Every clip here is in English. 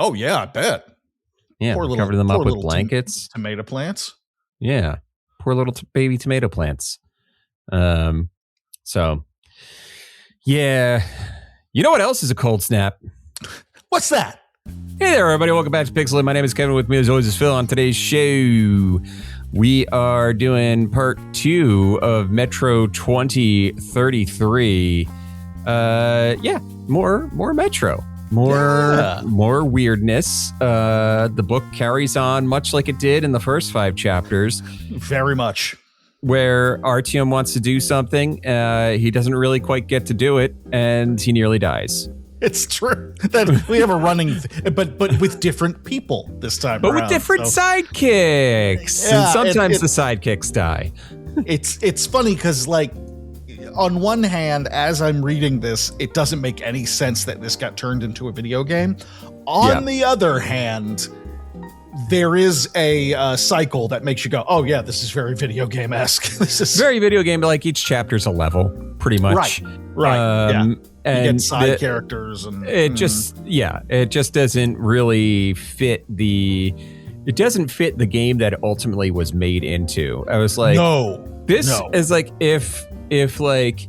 Oh yeah, I bet. Yeah, covered them up with blankets. Tomato plants. Yeah, poor little baby tomato plants. So, yeah. You know what else is a cold snap? What's that? Hey there, everybody. Welcome back to Pixel. My name is Kevin. With me, as always, is Phil. On today's show, we are doing part 2 of Metro 2033. More Metro. More weirdness. The book carries on much like it did in the first 5 chapters. Very much. Where Artyom wants to do something, he doesn't really quite get to do it, and he nearly dies. It's true that we have a running, but with different people this time. But with different sidekicks, and sometimes the sidekicks die. It's funny because, like, on one hand, as I'm reading this, it doesn't make any sense that this got turned into a video game. On the other hand, there is a cycle that makes you go, "Oh yeah, this is very video game-esque." This is very video game, but like each chapter's a level, pretty much. Right. Yeah. And you get side characters, and it just doesn't really fit the. It doesn't fit the game that it ultimately was made into. I was like, this is like if like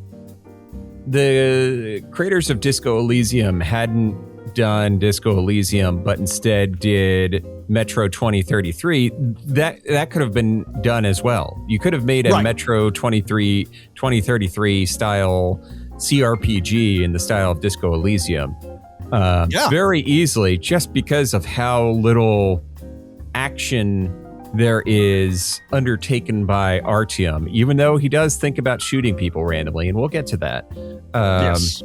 the creators of Disco Elysium hadn't done Disco Elysium, but instead did Metro 2033, that could have been done as well. You could have made a Metro 2033 style CRPG in the style of Disco Elysium very easily, just because of how little action there is undertaken by Artyom, even though he does think about shooting people randomly, and we'll get to that. Yes.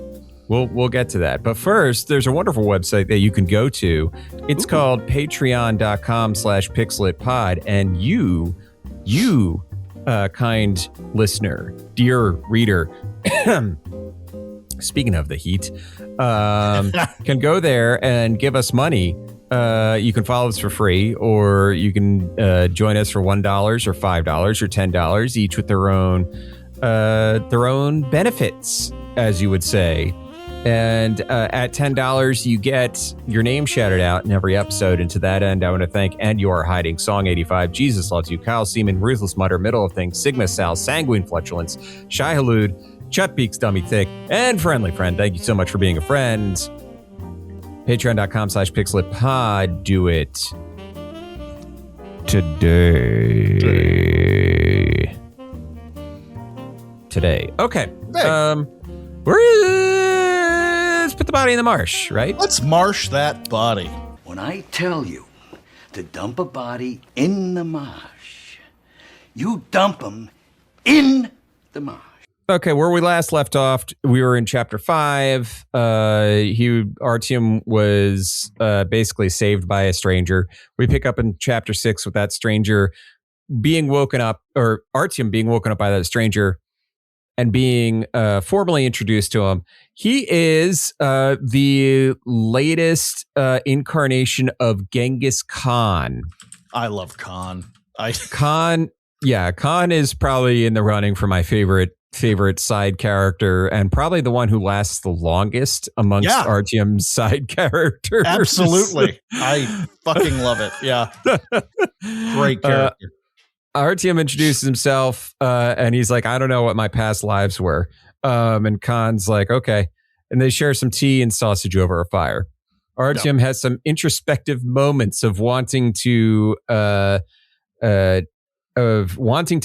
We'll get to that. But first, there's a wonderful website that you can go to. It's called patreon.com/pixelitpod. And you, kind listener, dear reader, speaking of the heat, can go there and give us money. You can follow us for free, or you can join us for $1 or $5 or $10, each with their own benefits, as you would say. And at $10, you get your name shouted out in every episode. And to that end, I want to thank And You Are Hiding, Song 85, Jesus Loves You, Kyle Seaman, Ruthless Mutter, Middle of Things, Sigma Sal, Sanguine Fletulence, Shy Halud, Chut Beaks, Dummy Thick, and Friendly Friend. Thank you so much for being a friend. Patreon.com/pixelitpod. Do it today. Okay. Hey. Let's put the body in the marsh, right? Let's marsh that body. When I tell you to dump a body in the marsh, you dump them in the marsh. Okay, where we last left off, we were in chapter 5. Artyom was basically saved by a stranger. We pick up in chapter 6 with that stranger being woken up, or Artyom being woken up by that stranger and being formally introduced to him. He is the latest incarnation of Genghis Khan. I love Khan. Khan is probably in the running for my favorite side character, and probably the one who lasts the longest amongst Artyom's side characters. Absolutely. I fucking love it. Yeah. Great character. Artyom introduces himself, and he's like, I don't know what my past lives were. And Khan's like, okay. And they share some tea and sausage over a fire. Artyom has some introspective moments of wanting to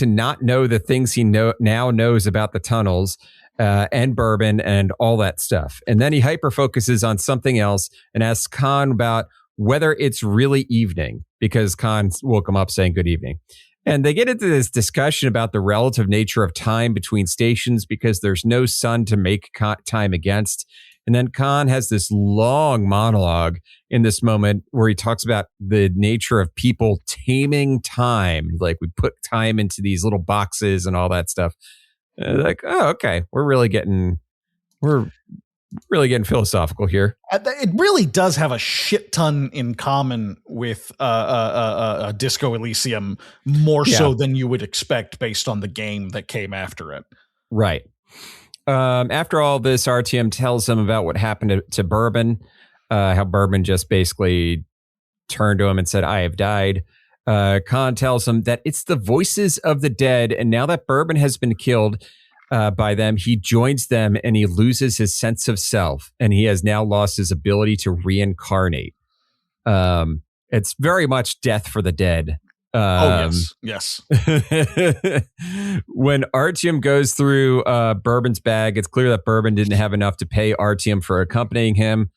not know the things he now knows about the tunnels and bourbon and all that stuff. And then he hyper-focuses on something else and asks Khan about whether it's really evening, because Khan woke him up saying good evening. And they get into this discussion about the relative nature of time between stations because there's no sun to make time against. And then Khan has this long monologue in this moment where he talks about the nature of people taming time. Like, we put time into these little boxes and all that stuff. Like, oh, okay. We're really getting philosophical here. It really does have a shit ton in common with Disco Elysium, more so than you would expect based on the game that came after it. Right. After all this, Artyom tells him about what happened to Bourbon. how Bourbon just basically turned to him and said, "I have died." Khan tells him that it's the voices of the dead, and now that Bourbon has been killed by them, he joins them and he loses his sense of self, and he has now lost his ability to reincarnate. It's very much death for the dead. Yes. When Artyom goes through Bourbon's bag, it's clear that Bourbon didn't have enough to pay Artyom for accompanying him.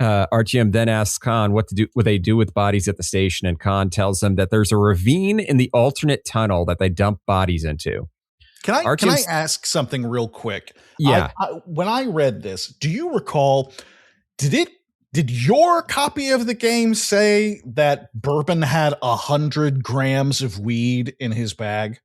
Artyom then asks Khan what they do with bodies at the station, and Khan tells them that there's a ravine in the alternate tunnel that they dump bodies into. Can I ask something real quick? Yeah. When I read this, do you recall, did your copy of the game say that Bourbon had 100 grams of weed in his bag?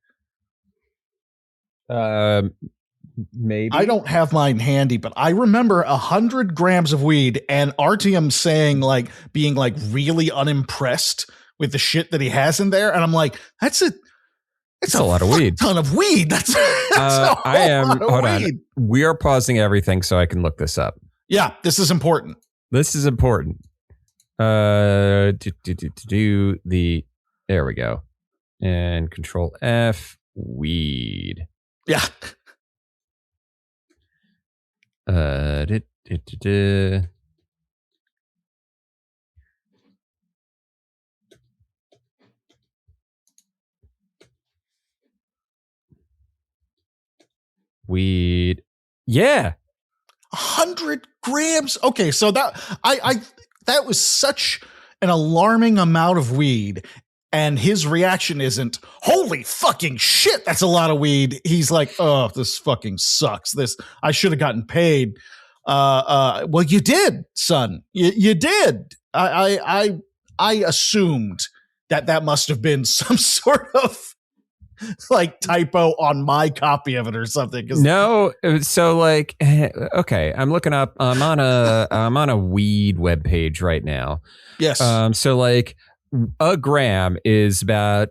Maybe. I don't have mine handy, but I remember 100 grams of weed, and Artyom saying, like, being like really unimpressed with the shit that he has in there. And I'm like, it's a lot of weed. Ton of weed. That's a whole lot of weed. We are pausing everything so I can look this up. Yeah, this is important. There we go. And Control F, weed. Yeah. Weed. Yeah. 100 grams. Okay, so that that was such an alarming amount of weed, and his reaction isn't, holy fucking shit, that's a lot of weed. He's like, oh, this fucking sucks. I should have gotten paid. Well, you did, son. You did. I assumed that must have been some sort of like typo on my copy of it or something. No, so like, okay, I'm looking up. I'm on a weed webpage right now. Yes. So like, a gram is 1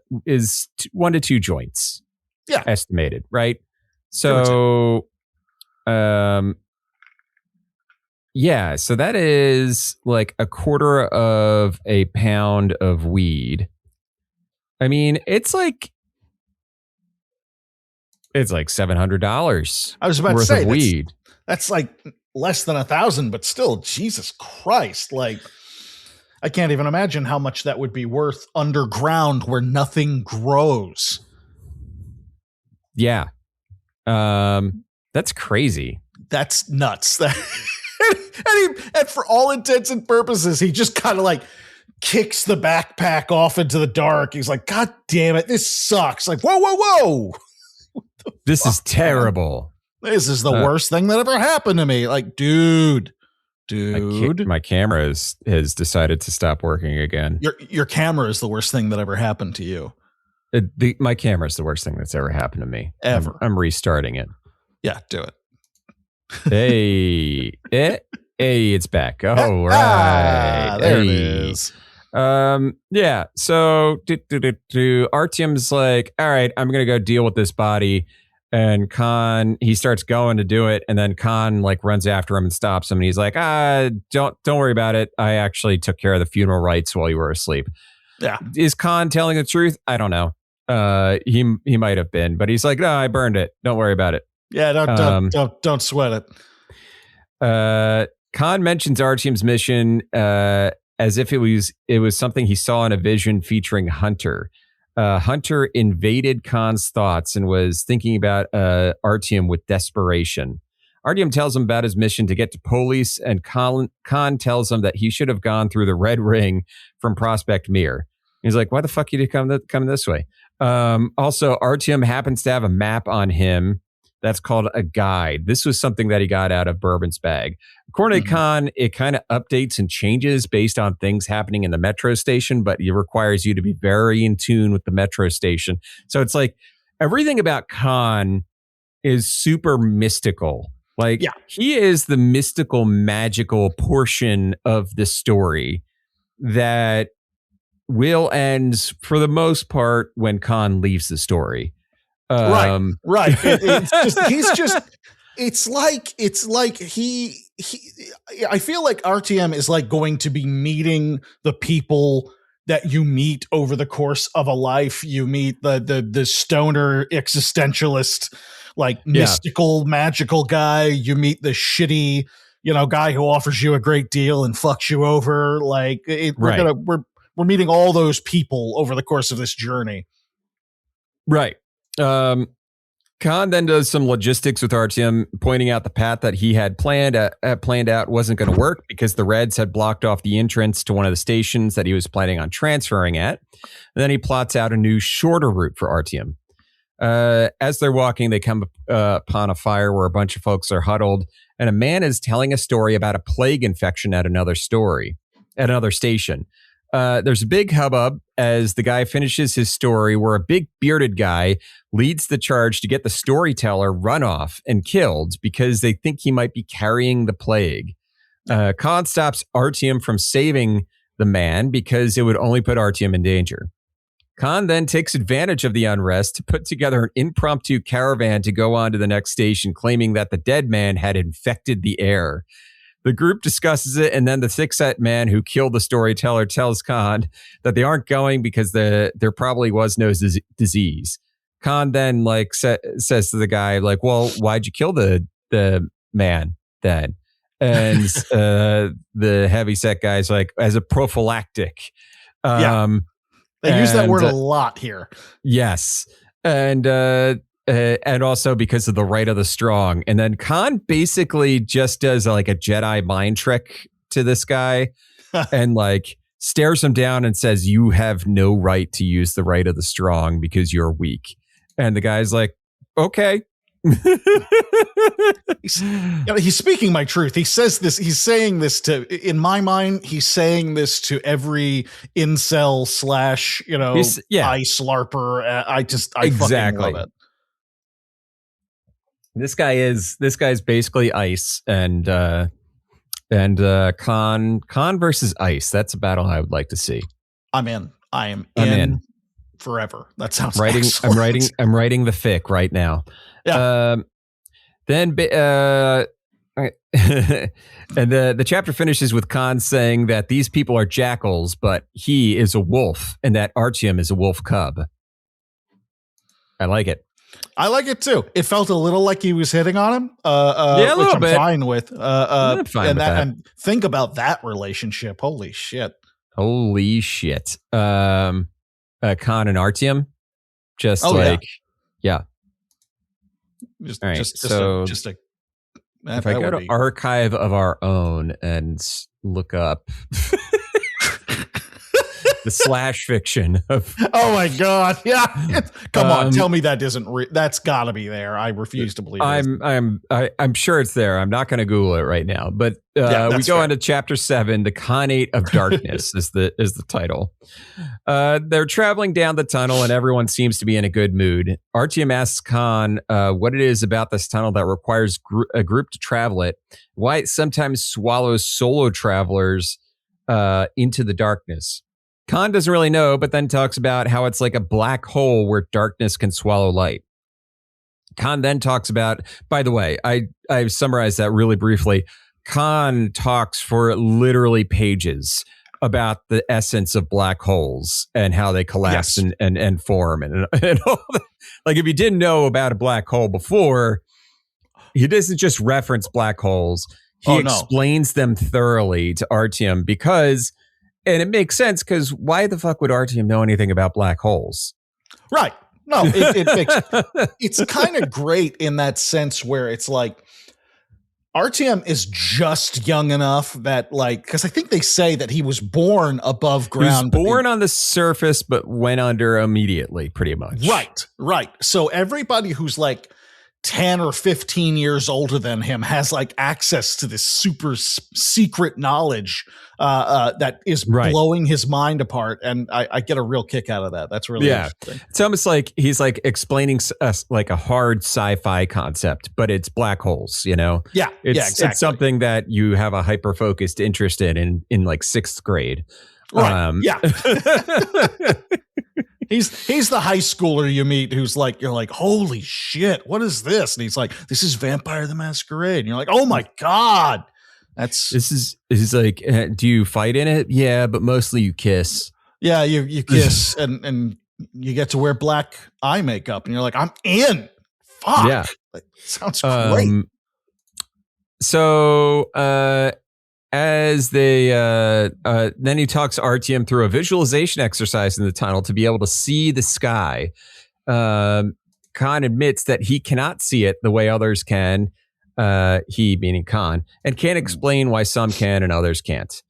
to 2 joints. Yeah. Estimated, right? So, yeah. So that is like a quarter of a pound of weed. I mean, it's like $700. I was about to worth say of weed. That's like less than 1,000, but still, Jesus Christ! Like, I can't even imagine how much that would be worth underground where nothing grows. Yeah, that's crazy. That's nuts. And for all intents and purposes, he just kind of like kicks the backpack off into the dark. He's like, God damn it, this sucks. Like, whoa. This is terrible. This is the worst thing that ever happened to me. Like, dude. My camera has decided to stop working again. Your camera is the worst thing that ever happened to you. My camera is the worst thing that's ever happened to me. Ever. I'm restarting it. Yeah, do it. Hey, it's back. Oh, right. There it is. Yeah. So Artyom's like, all right, I'm gonna go deal with this body. And Khan, he starts going to do it, and then Khan like runs after him and stops him, and he's like, don't worry about it. I actually took care of the funeral rites while you were asleep. Yeah. Is Khan telling the truth? I don't know. He might have been, but he's like, no, I burned it. Don't worry about it. Yeah, don't sweat it. Khan mentions Artyom's mission as if it was something he saw in a vision featuring Hunter. Hunter invaded Khan's thoughts and was thinking about Artyom with desperation. Artyom tells him about his mission to get to Polis, and Khan tells him that he should have gone through the Red Ring from Prospect Mir. He's like, why the fuck did you come this way? Also, Artyom happens to have a map on him that's called a guide. This was something that he got out of Bourbon's bag. According to Khan, it kind of updates and changes based on things happening in the metro station, but it requires you to be very in tune with the metro station. So it's like everything about Khan is super mystical. Like, he is the mystical, magical portion of the story that will end, for the most part, when Khan leaves the story. Right. It's just, It's like he I feel like RTM is like going to be meeting the people that you meet over the course of a life. You meet the stoner existentialist, like mystical, magical guy. You meet the shitty, guy who offers you a great deal and fucks you over. Like we're meeting all those people over the course of this journey. Right. Khan then does some logistics with RTM, pointing out the path that he had planned out wasn't going to work because the Reds had blocked off the entrance to one of the stations that he was planning on transferring at. And then he plots out a new, shorter route for RTM. As they're walking, they come upon a fire where a bunch of folks are huddled, and a man is telling a story about a plague infection at another station. There's a big hubbub as the guy finishes his story, where a big bearded guy leads the charge to get the storyteller run off and killed because they think he might be carrying the plague. Khan stops RTM from saving the man because it would only put RTM in danger. Khan then takes advantage of the unrest to put together an impromptu caravan to go on to the next station, claiming that the dead man had infected the air. The group discusses it, and then the thick-set man who killed the storyteller tells Khan that they aren't going because there probably was no disease. Khan then says to the guy, like, well, why'd you kill the man then? And the heavy-set guy's like, as a prophylactic. They use that word a lot here. Yes. And also because of the right of the strong. And then Khan basically just does like a Jedi mind trick to this guy and like stares him down and says, you have no right to use the right of the strong because you're weak. And the guy's like, okay. He's speaking my truth. He says this. He's saying this in my mind, he's saying this to every incel / ice larper. I fucking love it. This guy's basically ice and Khan versus ice. That's a battle I would like to see. I'm in. I am in forever. That sounds excellent. I'm writing the fic right now. Yeah. And the chapter finishes with Khan saying that these people are jackals, but he is a wolf, and that Artyom is a wolf cub. I like it. I like it too. It felt a little like he was hitting on him, a little bit. Fine with. I'm fine with that. And think about that relationship. Holy shit. Khan and Artyom, just yeah. Just, all right, just so a. If I go to Archive of Our Own and look up the slash fiction of. Oh my god! Yeah, come on, tell me that isn't. That's got to be there. I refuse to believe. I'm sure it's there. I'm not going to Google it right now. But we go on to chapter 7. The Khanate of Darkness is the title. They're traveling down the tunnel, and everyone seems to be in a good mood. Artyom asks Khan what it is about this tunnel that requires a group to travel it. Why it sometimes swallows solo travelers into the darkness. Khan doesn't really know, but then talks about how it's like a black hole where darkness can swallow light. Khan then talks about, by the way, I've summarized that really briefly. Khan talks for literally pages about the essence of black holes and how they collapse and form and all that. Like, if you didn't know about a black hole before, he doesn't just reference black holes. He explains them thoroughly to Artyom because... And it makes sense because why the fuck would Artyom know anything about black holes? Right. No, it makes it's kind of great in that sense where it's like Artyom is just young enough that because I think they say that he was born above ground. He was born on the surface, but went under immediately, pretty much. Right. So everybody who's 10 or 15 years older than him has access to this super secret knowledge that is blowing his mind apart. And I get a real kick out of that. That's really interesting. It's almost like he's explaining us a hard sci-fi concept, but it's black holes, Yeah. Exactly. It's something that you have a hyper-focused interest in 6th grade. Right. He's the high schooler you meet who's like, you're like, holy shit, what is this? And he's like, this is Vampire the Masquerade. And you're like, oh my God. He's like, do you fight in it? Yeah, but mostly you kiss. Yeah, you kiss and you get to wear black eye makeup and you're like, I'm in. Fuck. Yeah. Like, sounds great. So as they then he talks Artyom through a visualization exercise in the tunnel to be able to see the sky. Khan admits that he cannot see it the way others can. He meaning Khan, and can't explain why some can and others can't.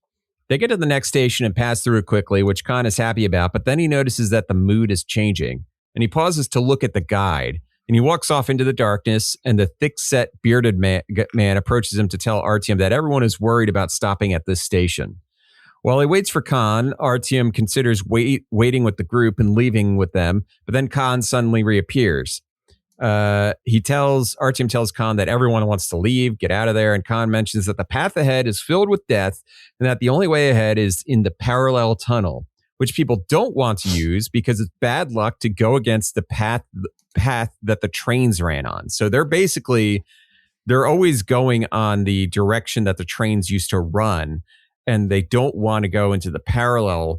They get to the next station and pass through it quickly, which Khan is happy about, but then he notices that the mood is changing, and he pauses to look at the guide, and he walks off into the darkness, and the thick-set, bearded man approaches him to tell Artyom that everyone is worried about stopping at this station. While he waits for Khan, Artyom considers waiting with the group and leaving with them, but then Khan suddenly reappears. Artyom tells Khan that everyone wants to leave, get out of there, and Khan mentions that the path ahead is filled with death and that the only way ahead is in the parallel tunnel, which people don't want to use because it's bad luck to go against the path that the trains ran on. So they're always going on the direction that the trains used to run, and they don't want to go into the parallel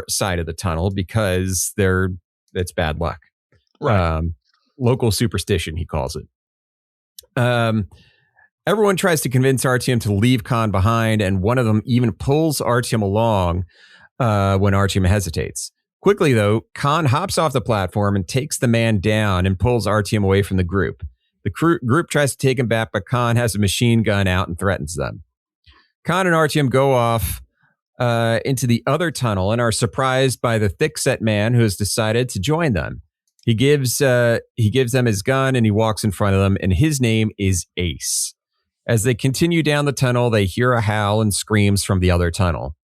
side of the tunnel because it's bad luck. Right. Local superstition, he calls it. Everyone tries to convince Artyom to leave Khan behind, and one of them even pulls Artyom along when Artyom hesitates. Quickly, though, Khan hops off the platform and takes the man down and pulls Artyom away from the group. The group tries to take him back, but Khan has a machine gun out and threatens them. Khan and Artyom go off into the other tunnel and are surprised by the thick-set man who has decided to join them. He gives them his gun and he walks in front of them, and his name is Ace. As they continue down the tunnel, they hear a howl and screams from the other tunnel.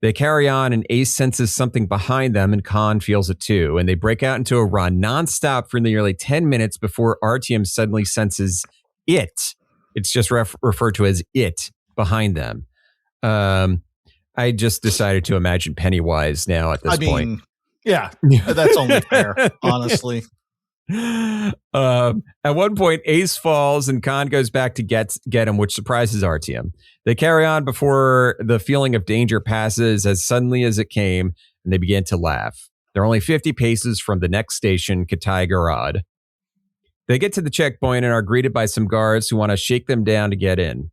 They carry on, and Ace senses something behind them, and Khan feels it too, and they break out into a run nonstop for nearly 10 minutes before Artyom suddenly senses it. It's just referred to as it behind them. I just decided to imagine Pennywise now at this point. Yeah, that's only fair, honestly. At one point, Ace falls and Khan goes back to get him, which surprises Artyom. They carry on before the feeling of danger passes as suddenly as it came, and they begin to laugh. They're only 50 paces from the next station, Kitay-Garad. They get to the checkpoint and are greeted by some guards who want to shake them down to get in.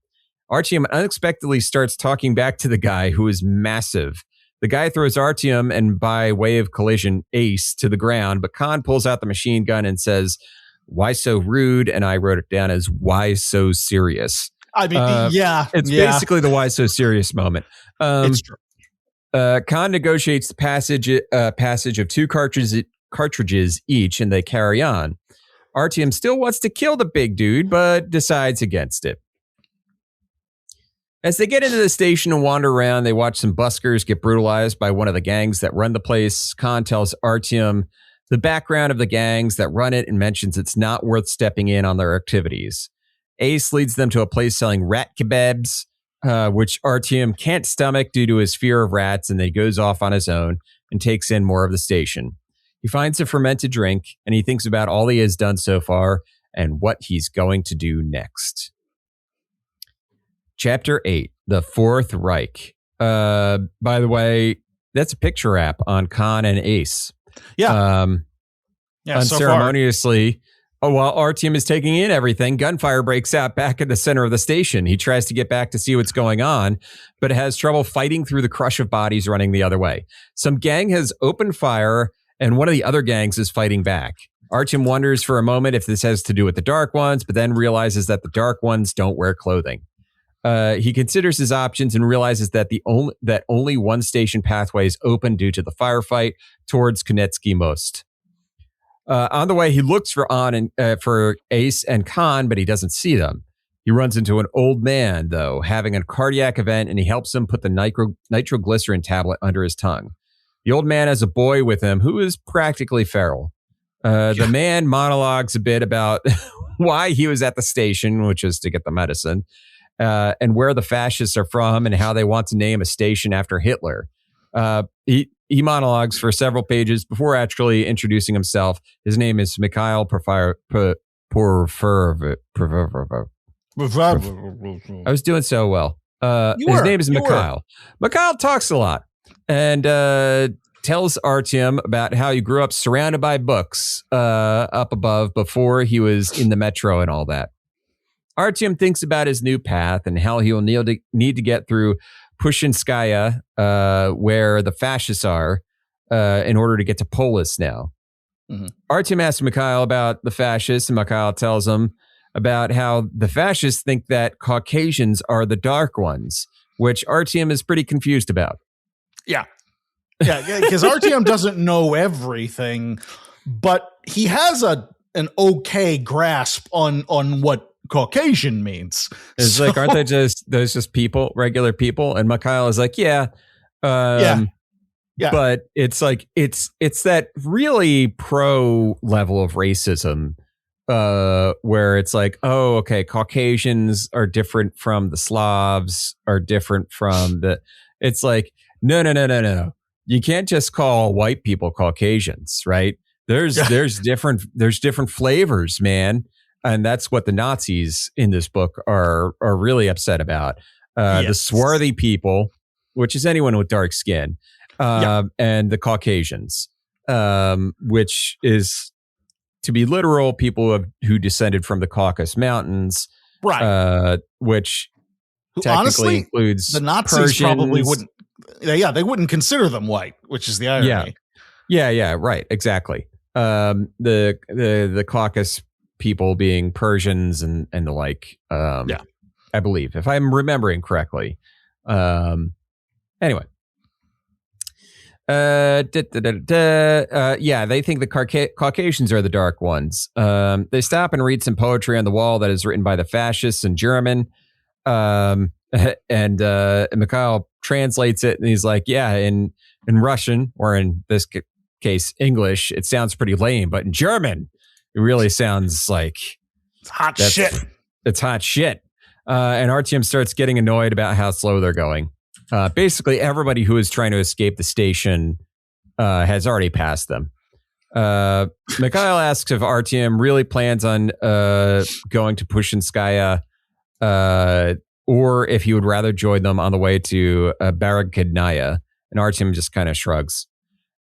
Artyom unexpectedly starts talking back to the guy, who is massive. The guy throws Artyom and, by way of collision, Ace to the ground, but Khan pulls out the machine gun and says, "Why so rude?" And I wrote it down as, "Why so serious?" I mean, It's basically the "why so serious" moment. It's true. Khan negotiates the passage of 2 cartridges each, and they carry on. Artyom still wants to kill the big dude, but decides against it. As they get into the station and wander around, they watch some buskers get brutalized by one of the gangs that run the place. Khan tells Artyom the background of the gangs that run it and mentions it's not worth stepping in on their activities. Ace leads them to a place selling rat kebabs, which Artyom can't stomach due to his fear of rats, and then he goes off on his own and takes in more of the station. He finds a fermented drink, and he thinks about all he has done so far and what he's going to do next. Chapter 8, The Fourth Reich. By the way, that's a picture app on Khan and Ace. Yeah. Unceremoniously, while Artyom is taking in everything, gunfire breaks out back at the center of the station. He tries to get back to see what's going on, but has trouble fighting through the crush of bodies running the other way. Some gang has opened fire, and one of the other gangs is fighting back. Artyom wonders for a moment if this has to do with the Dark Ones, but then realizes that the Dark Ones don't wear clothing. He considers his options and realizes that only one station pathway is open due to the firefight towards Kunetsky Most. On the way, he looks for Ace and Khan, but he doesn't see them. He runs into an old man, though, having a cardiac event, and he helps him put the nitroglycerin tablet under his tongue. The old man has a boy with him who is practically feral. The man monologues a bit about why he was at the station, which is to get the medicine, and where the fascists are from and how they want to name a station after Hitler. he monologues for several pages before actually introducing himself. His name is Mikhail I was doing so well. His name is Mikhail. Mikhail talks a lot and tells Artyom about how he grew up surrounded by books up above before he was in the metro and all that. Artyom thinks about his new path and how he will need to get through Pushinskaya, where the fascists are, in order to get to Polis now. Mm-hmm. Artyom asks Mikhail about the fascists, and Mikhail tells him about how the fascists think that Caucasians are the dark ones, which Artyom is pretty confused about. Yeah. Yeah, because Artyom doesn't know everything, but he has an okay grasp on what Caucasian means. It's like, aren't they just people, regular people? And Mikhail is like, yeah. But it's like, it's that really pro level of racism, where it's like, oh, okay, Caucasians are different from the Slavs, are different from it's like, no. You can't just call white people Caucasians, right? There's different flavors, man. And that's what the Nazis in this book are really upset about. The swarthy people, which is anyone with dark skin, and the Caucasians, which is, to be literal, people who descended from the Caucasus Mountains, right? Which who, technically honestly includes the Nazis. Persians. Probably wouldn't. Yeah, they wouldn't consider them white, which is the irony. Yeah, right, exactly. The Caucasus people being Persians and the like. I believe, if I'm remembering correctly. Anyway. They think the Caucasians are the dark ones. They stop and read some poetry on the wall that is written by the fascists in German. And Mikhail translates it, and he's like, yeah, in Russian, or in this case, English, it sounds pretty lame, but in German, it really sounds like it's hot shit. It's hot shit. And Artyom starts getting annoyed about how slow they're going. Basically, everybody who is trying to escape the station has already passed them. Mikhail asks if Artyom really plans on going to Pushinskaya, or if he would rather join them on the way to Baragkidnaya. And Artyom just kind of shrugs.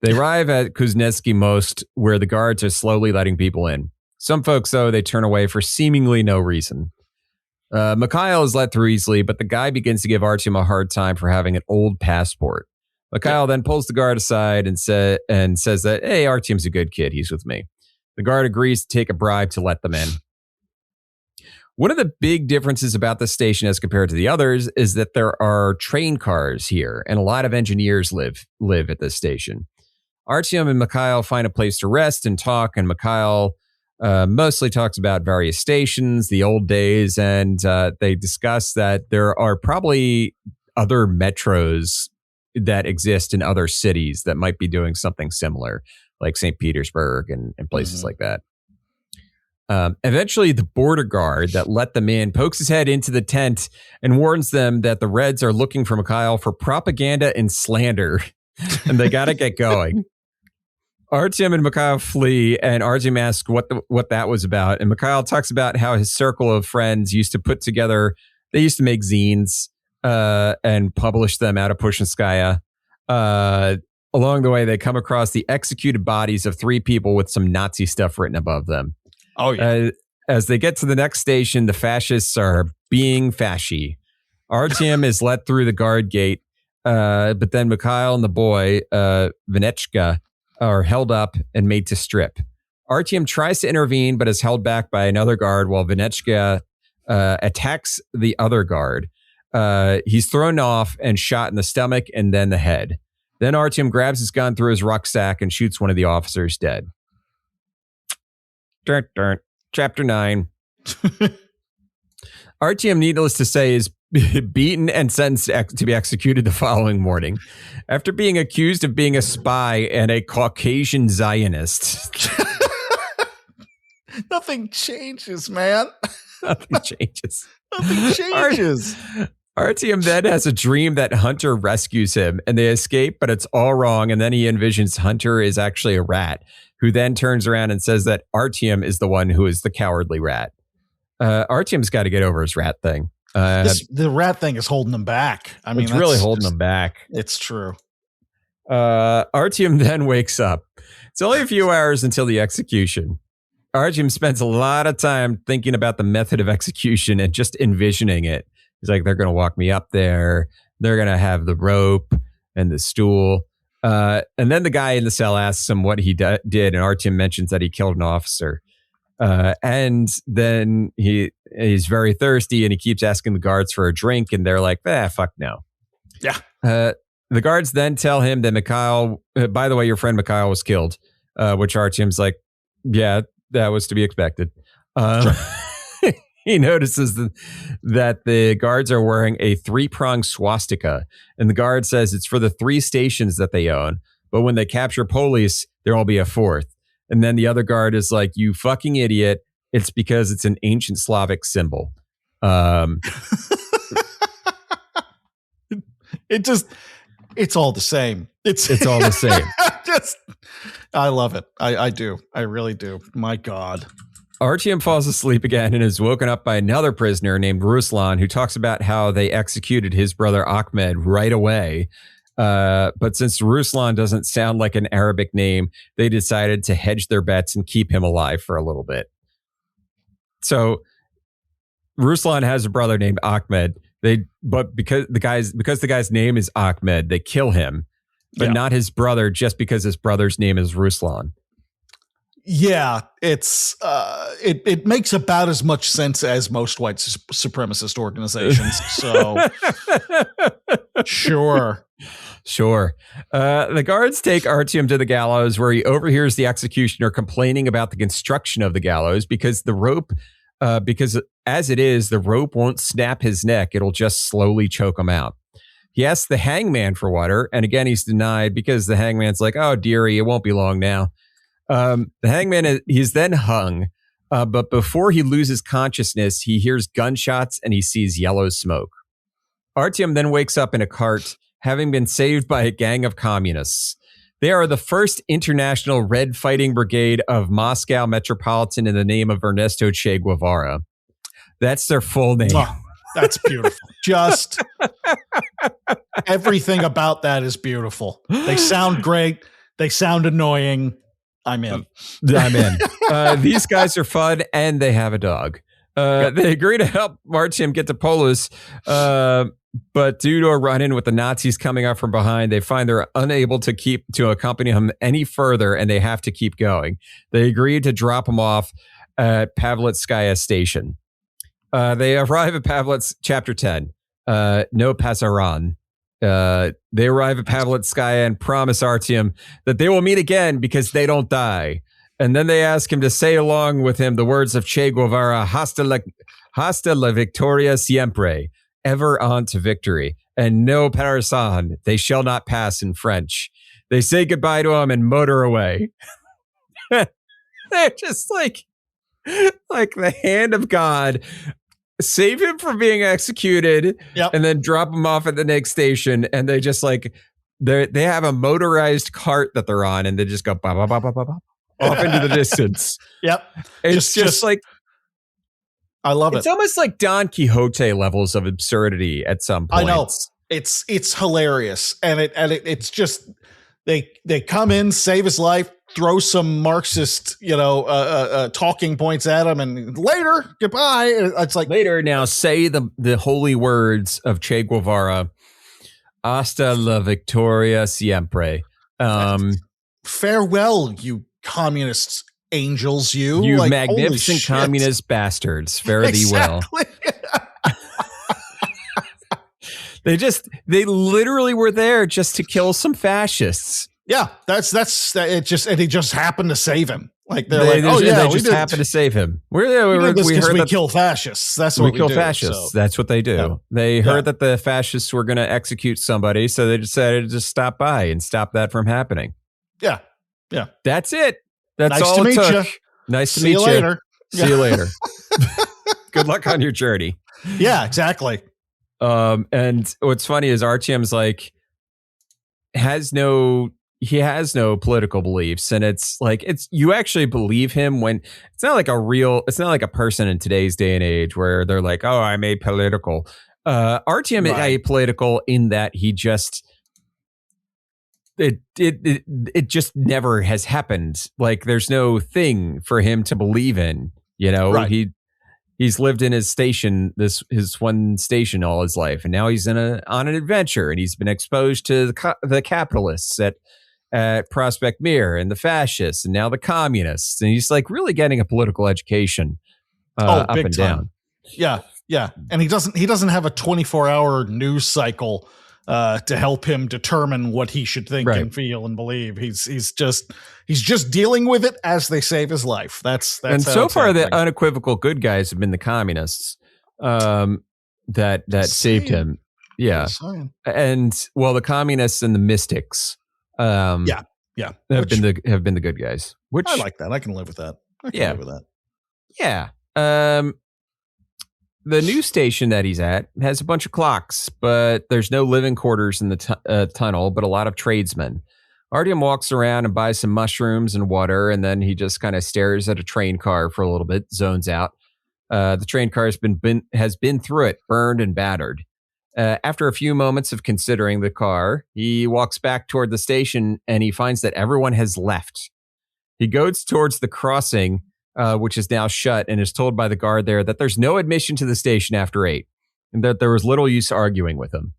They arrive at Kuznetsky Most, where the guards are slowly letting people in. Some folks, though, they turn away for seemingly no reason. Mikhail is let through easily, but the guy begins to give Artyom a hard time for having an old passport. Mikhail then pulls the guard aside and says that, hey, Artyom's a good kid. He's with me. The guard agrees to take a bribe to let them in. One of the big differences about this station as compared to the others is that there are train cars here, and a lot of engineers live at this station. Artyom and Mikhail find a place to rest and talk, and Mikhail mostly talks about various stations, the old days, and they discuss that there are probably other metros that exist in other cities that might be doing something similar, like St. Petersburg and places like that. Eventually, the border guard that let them in pokes his head into the tent and warns them that the Reds are looking for Mikhail for propaganda and slander, and they got to get going. Artyom and Mikhail flee, and Artyom asks what that was about. And Mikhail talks about how his circle of friends used to make zines and publish them out of Pushinskaya. Along the way, they come across the executed bodies of 3 people with some Nazi stuff written above them. Oh, yeah. As they get to the next station, the fascists are being fashy. Artyom is let through the guard gate, but then Mikhail and the boy, Vinechka, are held up and made to strip. Artyom tries to intervene, but is held back by another guard while Vinechka attacks the other guard. He's thrown off and shot in the stomach and then the head. Then Artyom grabs his gun through his rucksack and shoots one of the officers dead. Chapter 9. Artyom, needless to say, is beaten and sentenced to be executed the following morning after being accused of being a spy and a Caucasian Zionist. Nothing changes, man. Nothing changes. Nothing changes. Artyom then has a dream that Hunter rescues him and they escape, but it's all wrong. And then he envisions Hunter is actually a rat, who then turns around and says that Artyom is the one who is the cowardly rat. Artyom's got to get over his rat thing. The rat thing is holding him back. I mean, it's really holding him back. It's true. Artyom then wakes up. It's only a few hours until the execution. Artyom spends a lot of time thinking about the method of execution and just envisioning it. He's like, they're going to walk me up there. They're going to have the rope and the stool. And then the guy in the cell asks him what he did. And Artyom mentions that he killed an officer. And then he's very thirsty and he keeps asking the guards for a drink. And they're like, fuck no. Yeah. The guards then tell him that Mikhail, by the way, your friend Mikhail was killed, which Artyom's like, yeah, that was to be expected. Sure. He notices that the guards are wearing a 3-pronged swastika, and the guard says it's for the 3 stations that they own. But when they capture police, there will be a 4th. And then the other guard is like, you fucking idiot. It's because it's an ancient Slavic symbol. It's all the same. It's all the same. I love it. I do. I really do. My God. Artyom falls asleep again and is woken up by another prisoner named Ruslan, who talks about how they executed his brother Ahmed right away. But since Ruslan doesn't sound like an Arabic name, they decided to hedge their bets and keep him alive for a little bit. So Ruslan has a brother named Ahmed. But because the guy's name is Ahmed, they kill him, but not his brother, just because his brother's name is Ruslan. Yeah, it's it makes about as much sense as most white supremacist organizations. So sure. The guards take Artyom to the gallows, where he overhears the executioner complaining about the construction of the gallows because the rope. Because as it is, the rope won't snap his neck. It'll just slowly choke him out. He asks the hangman for water, and again, he's denied because the hangman's like, oh, dearie, it won't be long now. The hangman, he's then hung, but before he loses consciousness, he hears gunshots and he sees yellow smoke. Artyom then wakes up in a cart, having been saved by a gang of communists. They are the first International Red Fighting Brigade of Moscow Metropolitan in the name of Ernesto Che Guevara. That's their full name. Oh, that's beautiful. Just everything about that is beautiful. They sound great. They sound annoying. I'm in. These guys are fun, and they have a dog. They agree to help Artyom get to Polis, but due to a run-in with the Nazis coming up from behind, they find they're unable to accompany him any further, and they have to keep going. They agree to drop him off at Pavlitskaya Station. They arrive at Pavlitz, Chapter 10, No Pasaran. They arrive at Pavlitskaya and promise Artyom that they will meet again because they don't die. And then they ask him to say along with him the words of Che Guevara, hasta la victoria siempre, ever on to victory, and no parasan, they shall not pass in French. They say goodbye to him and motor away. They're just like the hand of God. Save him from being executed, and then drop him off at the next station. And they just they have a motorized cart that they're on, and they just go bah, bah, bah, bah, bah, bah, off into the distance. Yep. It's just like, I love it. It's almost like Don Quixote levels of absurdity at some point. I know. It's hilarious. And it's just, they come in, save his life, throw some Marxist, talking points at him, and later, goodbye. It's like, later, now say the holy words of Che Guevara, hasta la victoria siempre. Farewell, you communist angels, you like, magnificent communist bastards. Fare thee well. They literally were there just to kill some fascists. Yeah, that's it. And he just happened to save him. Like they just happened to save him. We heard that kill fascists. That's what we kill fascists. So. That's what they do. Yeah. They heard that the fascists were going to execute somebody, so they decided to just stop by and stop that from happening. Yeah. That's it. That's nice all to it meet took. you. Nice to meet you. Later. See you later. Good luck on your journey. Yeah, exactly. And what's funny is Artyom's like, he has no political beliefs, and it's like, you actually believe him when it's not like a person in today's day and age where they're like, oh, I'm apolitical. Artyom is apolitical in that he just it just never has happened. Like, there's no thing for him to believe in, he's lived in his one station all his life, and now he's on an adventure, and he's been exposed to the capitalists at Prospect Mir, and the fascists, and now the communists, and he's like really getting a political education up and down. Yeah. And he doesn't have a 24-hour news cycle to help him determine what he should think and feel and believe. He's just dealing with it as they save his life. That's and so far the unequivocal good guys have been the communists that saved him. Yeah. And the communists and the mystics have been the good guys. Which I like that. I can live with that. Live with that. Yeah. The news station that he's at has a bunch of clocks, but there's no living quarters in the tunnel, but a lot of tradesmen. Artyom walks around and buys some mushrooms and water, and then he just kind of stares at a train car for a little bit, zones out. The train car has been through it, burned and battered. After a few moments of considering the car, he walks back toward the station, and he finds that everyone has left. He goes towards the crossing, which is now shut, and is told by the guard there that there's no admission to the station after 8, and that there was little use arguing with him.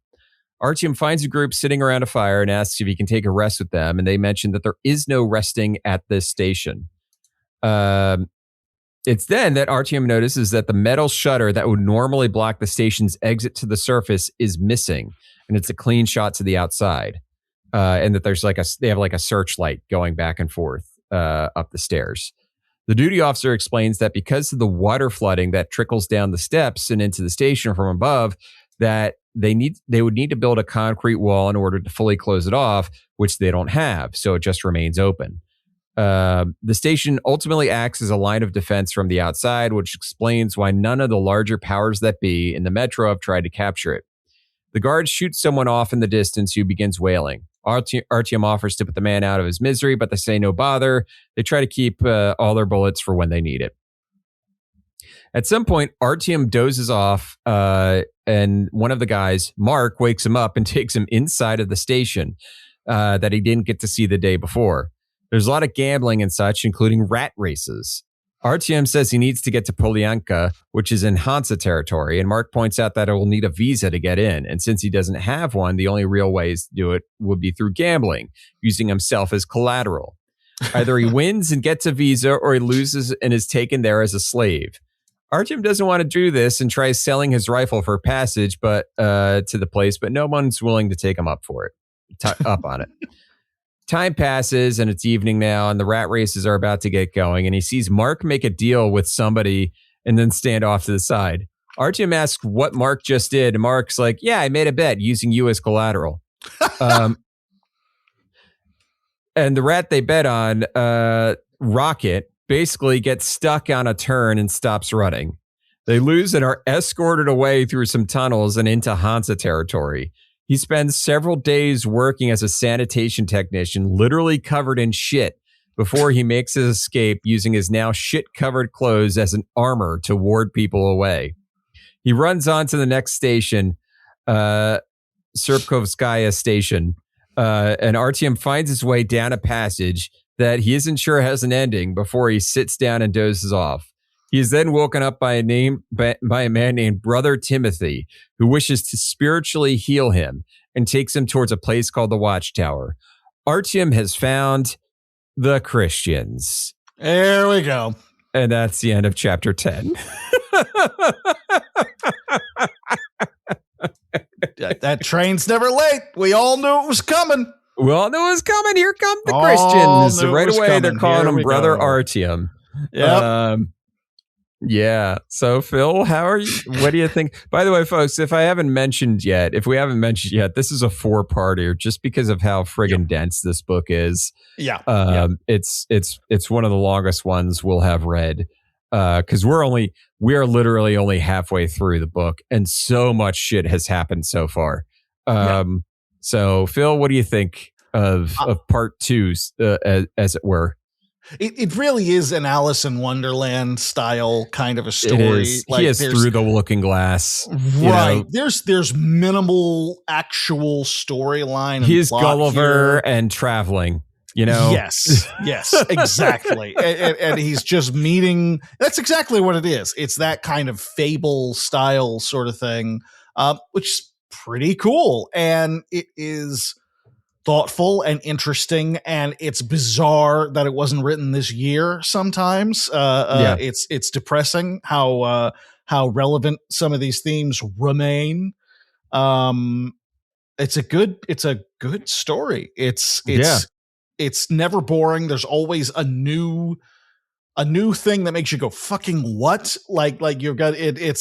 Artyom finds a group sitting around a fire and asks if he can take a rest with them, and they mention that there is no resting at this station. It's then that Artyom notices that the metal shutter that would normally block the station's exit to the surface is missing, and it's a clean shot to the outside, and that there's they have a searchlight going back and forth up the stairs. The duty officer explains that because of the water flooding that trickles down the steps and into the station from above, that they would need to build a concrete wall in order to fully close it off, which they don't have, so it just remains open. The station ultimately acts as a line of defense from the outside, which explains why none of the larger powers that be in the metro have tried to capture it. The guards shoot someone off in the distance who begins wailing. Artyom offers to put the man out of his misery, but they say no bother. They try to keep all their bullets for when they need it. At some point, Artyom dozes off, and one of the guys, Mark, wakes him up and takes him inside of the station that he didn't get to see the day before. There's a lot of gambling and such, including rat races. Artyom says he needs to get to Polyanka, which is in Hansa territory, and Mark points out that it will need a visa to get in, and since he doesn't have one, the only real ways to do it would be through gambling, using himself as collateral. Either he wins and gets a visa, or he loses and is taken there as a slave. Artyom doesn't want to do this and tries selling his rifle for passage to the place, but no one's willing to take him up for it, up on it. Time passes, and it's evening now, and the rat races are about to get going, and he sees Mark make a deal with somebody and then stand off to the side. Artyom asks what Mark just did, and Mark's like, yeah, I made a bet using you as collateral. And the rat they bet on, Rocket, basically gets stuck on a turn and stops running. They lose and are escorted away through some tunnels and into Hansa territory. He spends several days working as a sanitation technician, literally covered in shit, before he makes his escape using his now shit-covered clothes as an armor to ward people away. He runs on to the next station, Serpkovskaya station, and Artyom finds his way down a passage that he isn't sure has an ending before he sits down and dozes off. He is then woken up by a man named Brother Timothy, who wishes to spiritually heal him and takes him towards a place called the Watchtower. Artyom has found the Christians. There we go. And that's the end of chapter 10. That train's never late. We all knew it was coming. We all knew it was coming. Here come the Christians. Right away, they're calling him Brother Artyom. Yep. Yeah. So, Phil, how are you? What do you think? By the way, folks, if we haven't mentioned yet, this is a 4-parter just because of how friggin' dense this book is. Yeah. It's one of the longest ones we'll have read. because we are literally only halfway through the book, and so much shit has happened so far. So Phil, what do you think of part 2, as it were? It really is an Alice in Wonderland style kind of a story. Like, he is through the looking glass, right? There's minimal actual storyline. He's Gulliver and traveling. Yes, exactly. and he's just meeting. That's exactly what it is. It's that kind of fable style sort of thing, which is pretty cool, and it is thoughtful and interesting, and it's bizarre that it wasn't written this year. Sometimes it's depressing how relevant some of these themes remain. It's a good story. It's never boring. There's always a new thing that makes you go fucking what? Like you've got it.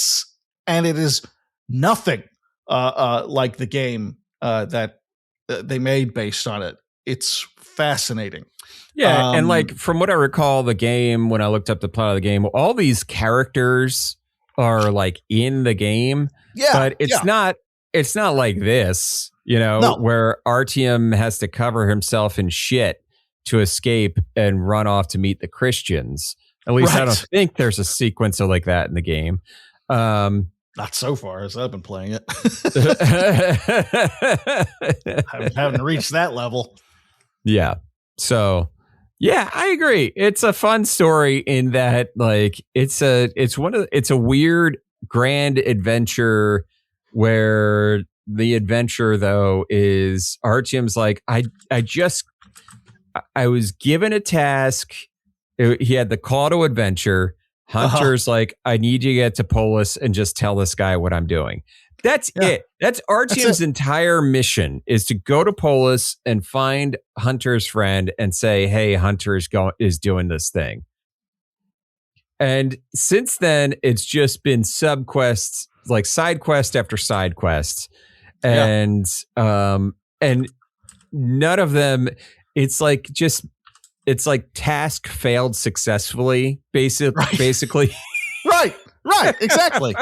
And it is nothing like the game that they made based on it. It's fascinating. Yeah, and like from what I recall, the game, when I looked up the plot of the game, all these characters are like in the game. Yeah, but it's not like this, where Artyom has to cover himself in shit to escape and run off to meet the Christians. At least I don't think there's a sequence like that in the game. Not so far as I've been playing it. I haven't reached that level. Yeah. So, yeah, I agree. It's a fun story in that, like, it's a weird grand adventure where the adventure though is Artyom's like, I was given a task. He had the call to adventure. Hunter's like, I need you to get to Polis and just tell this guy what I'm doing. That's it. That's Artyom's entire mission, is to go to Polis and find Hunter's friend and say, hey, Hunter is doing this thing. And since then, it's just been subquests, like side quest after side quest. And none of them, it's like task failed successfully, basically. Right, exactly.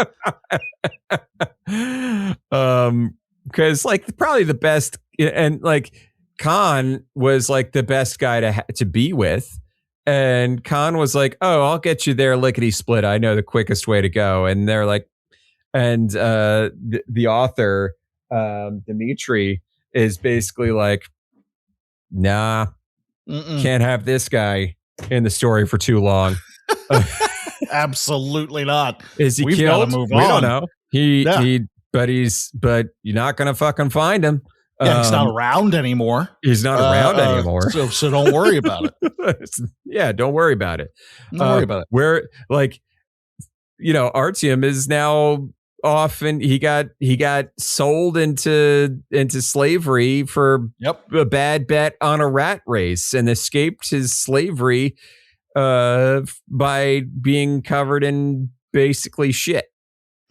Because like probably the best, and like Khan was like the best guy to be with, and Khan was like, oh, I'll get you there lickety split. I know the quickest way to go. And they're like, and the author, Dimitri, is basically like, nah, can't have this guy in the story for too long. Absolutely not. Is he We've killed? Move we on. don't know. But you're not gonna fucking find him. Yeah, he's not around anymore. He's not around anymore. So don't worry about it. Yeah, don't worry about it. Don't worry about it. Where, like, Artyom is now off, and he got sold into slavery for a bad bet on a rat race, and escaped his slavery by being covered in basically shit,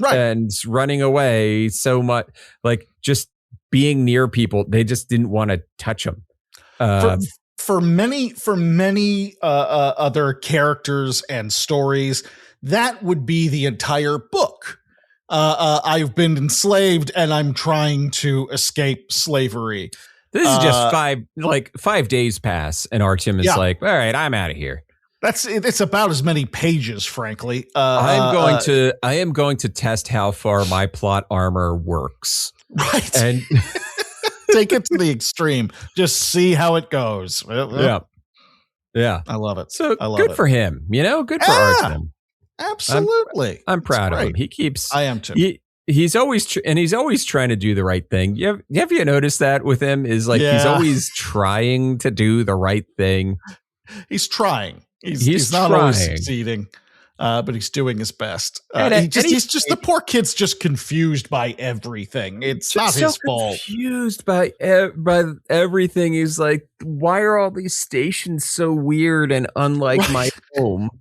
and running away so much, like just being near people. They just didn't want to touch him. For many other characters and stories, that would be the entire book. I've been enslaved and I'm trying to escape slavery. This is just 5 days pass, and Artyom is like, all right, I'm out of here. It's about as many pages, frankly. I am going to test how far my plot armor works. Right. And take it to the extreme. Just see how it goes. Yeah. I love it. So good for him. Good for Artyom. Absolutely. I'm proud of him. He keeps. I am too. He's always trying to do the right thing. Have you noticed that with him? Is like he's always trying to do the right thing. He's trying. He's not always succeeding, but he's doing his best. He's just the poor kid's just confused by everything. It's not his fault. Confused by everything. He's like, why are all these stations so weird and unlike my home?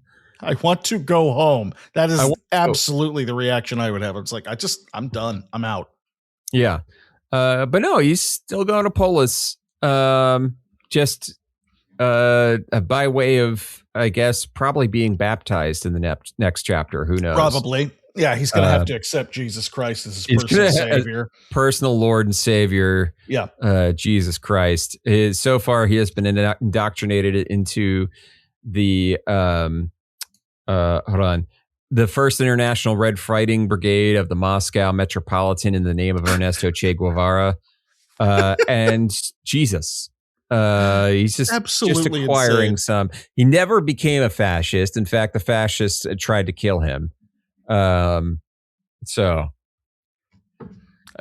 I want to go home. That is absolutely the reaction I would have. It's like, I'm done. I'm out. Yeah. But no, he's still going to Polis. by way of, I guess, probably being baptized in the next chapter. Who knows? Probably. Yeah, he's going to have to accept Jesus Christ as his personal savior. Personal Lord and Savior. Yeah. Jesus Christ. So far, he has been indoctrinated into the, hold on, the First International Red Fighting Brigade of the Moscow Metropolitan in the name of Ernesto Che Guevara. And Jesus. He's just absolutely acquiring insane. he never became a fascist. In fact, the fascists tried to kill him. So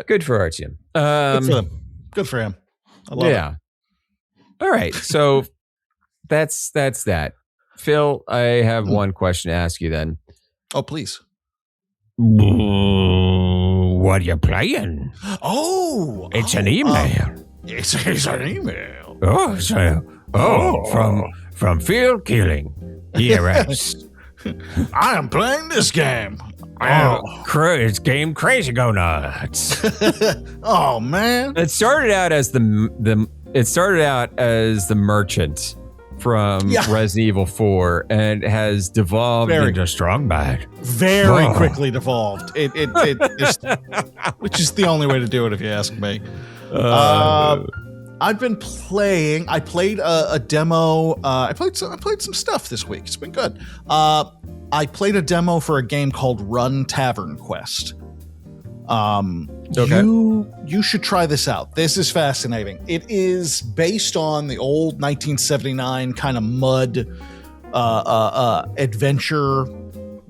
good for Artyom. Good for him. I love it. All right. So that's that. Phil, I have one question to ask you then. Oh, please. What are you playing? Oh, it's an email. It's an email. From Phil Keeling. Yes. I am playing this game. It's game crazy go nuts. Oh man! It started out as the merchant from Resident Evil 4 and has devolved into Strong Bad. Very quickly devolved. It which is the only way to do it if you ask me. I've been playing. I played a demo. I played some stuff this week. It's been good. I played a demo for a game called Run Tavern Quest. Okay. You should try this out. This is fascinating. It is based on the old 1979 kind of mud adventure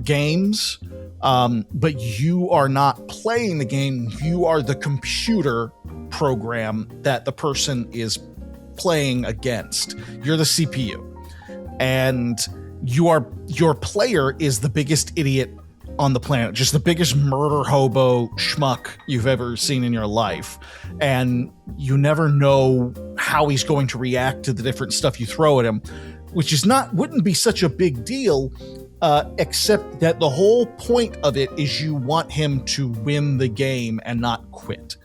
games. But you are not playing the game. You are the computer program that the person is playing against. You're the CPU. And your player is the biggest idiot on the planet, just the biggest murder hobo schmuck you've ever seen in your life. And you never know how he's going to react to the different stuff you throw at him, which wouldn't be such a big deal, except that the whole point of it is you want him to win the game and not quit.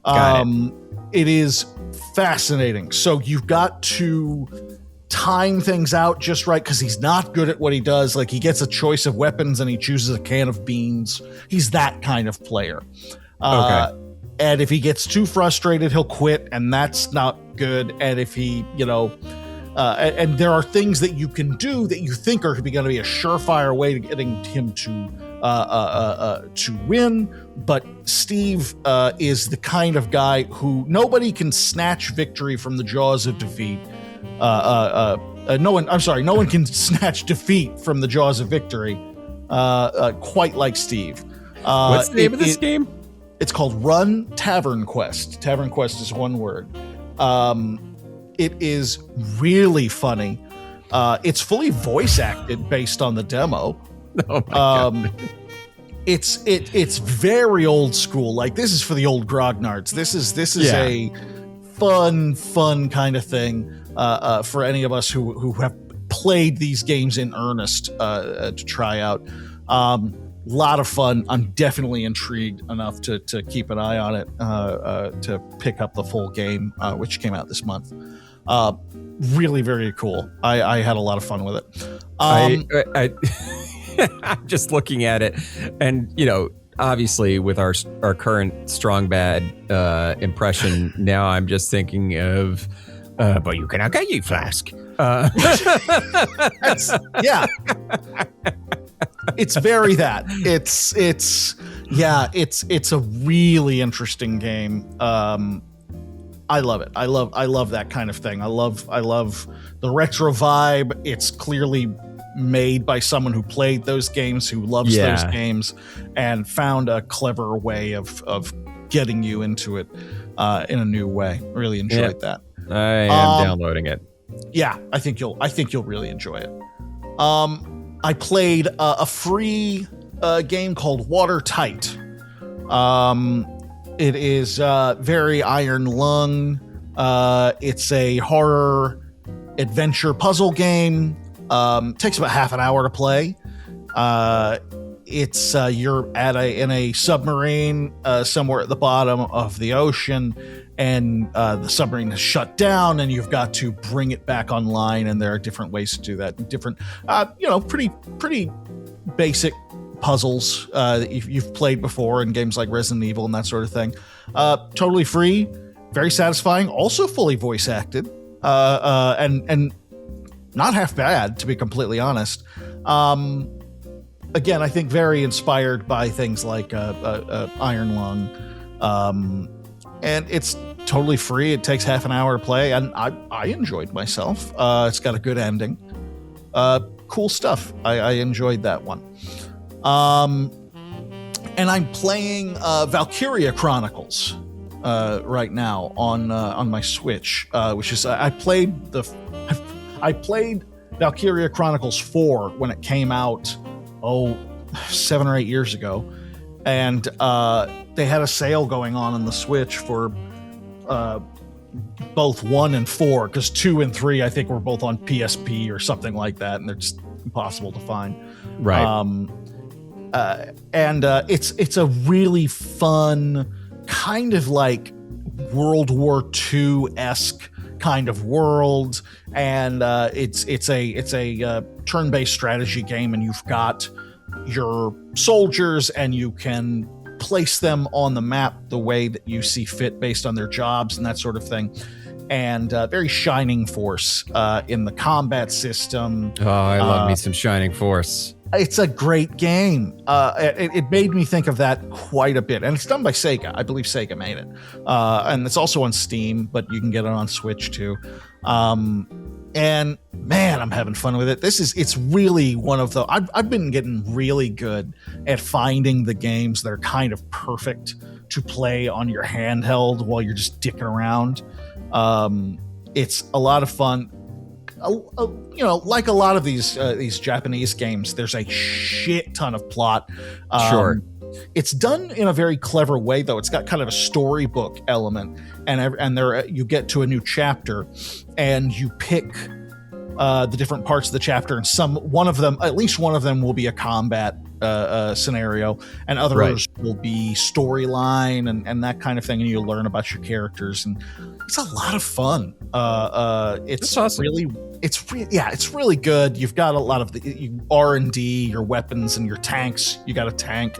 It is fascinating. So you've got to time things out just right, because he's not good at what he does. Like, he gets a choice of weapons and he chooses a can of beans. He's that kind of player. Okay. And if he gets too frustrated, he'll quit, and that's not good. And if he, and there are things that you can do that you think are going to be a surefire way to getting him to win. But Steve is the kind of guy who nobody can snatch victory from the jaws of defeat. No one can snatch defeat from the jaws of victory quite like Steve. What's the name of this game? It's called Run Tavern Quest. Tavern Quest is one word. It is really funny. It's fully voice acted based on the demo. Oh my God. It's very old school. Like, this is for the old grognards. This is a fun kind of thing for any of us who have played these games in earnest to try out. Lot of fun. I'm definitely intrigued enough to keep an eye on it, to pick up the full game, which came out this month. Really very cool. I had a lot of fun with it. I'm just looking at it, and obviously with our current Strong Bad impression, now I'm just thinking of but you cannot get you flask. Yeah. It's very that. It's a really interesting game. I love it. I love that kind of thing. I love the retro vibe. It's clearly made by someone who played those games, who loves those games, and found a clever way of getting you into it in a new way. Really enjoyed that. I am downloading it. Yeah, I think you'll really enjoy it. I played a free game called Watertight. It is very Iron Lung. It's a horror adventure puzzle game. Takes about half an hour to play. You're in a submarine somewhere at the bottom of the ocean, and the submarine has shut down, and you've got to bring it back online. And there are different ways to do that. Different, pretty basic puzzles that you've played before in games like Resident Evil and that sort of thing. Totally free, very satisfying, also fully voice acted, and not half bad, to be completely honest. Again, I think very inspired by things like Iron Lung, and it's totally free. It takes half an hour to play, and I enjoyed myself. It's got a good ending. Cool stuff. I enjoyed that one. And I'm playing Valkyria Chronicles right now on my Switch, which is I played Valkyria Chronicles 4 when it came out 7 or 8 years ago, and they had a sale going on the Switch for both 1 and 4, because 2 and 3 I think were both on PSP or something like that, and they're just impossible to find. Right. And it's a really fun kind of like World War II-esque kind of world, and it's a turn-based strategy game, and you've got your soldiers, and you can place them on the map the way that you see fit based on their jobs and that sort of thing. And very Shining Force in the combat system. Oh, I love me some Shining Force. It's a great game. It made me think of that quite a bit. And it's done by Sega. I believe Sega made it. And it's also on Steam, but you can get it on Switch too. And man, I'm having fun with it. It's really one of the, I've been getting really good at finding the games that are kind of perfect to play on your handheld while you're just dicking around. It's a lot of fun. Like a lot of these Japanese games, there's a shit ton of plot. Sure. It's done in a very clever way, though. It's got kind of a storybook element, and there you get to a new chapter, and you pick the different parts of the chapter, and at least one of them will be a combat scenario, and others will be storyline and that kind of thing, and you'll learn about your characters, and it's a lot of fun. It's awesome. It's really good. You've got a lot of the R&D, your weapons and your tanks. You got a tank,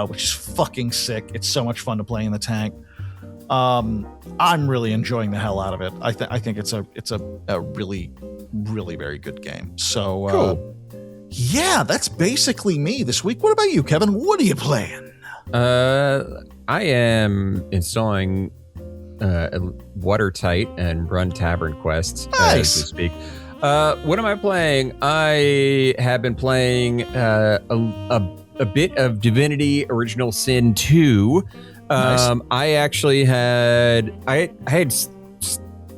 which is fucking sick. It's so much fun to play in the tank. I'm really enjoying the hell out of it. I think it's a really, really very good game. So cool. Yeah, that's basically me this week. What about you, Kevin? What are you playing? I am installing Watertight and Run Tavern Quest as we speak. What am I playing? I have been playing a bit of Divinity Original Sin 2. Nice. I actually had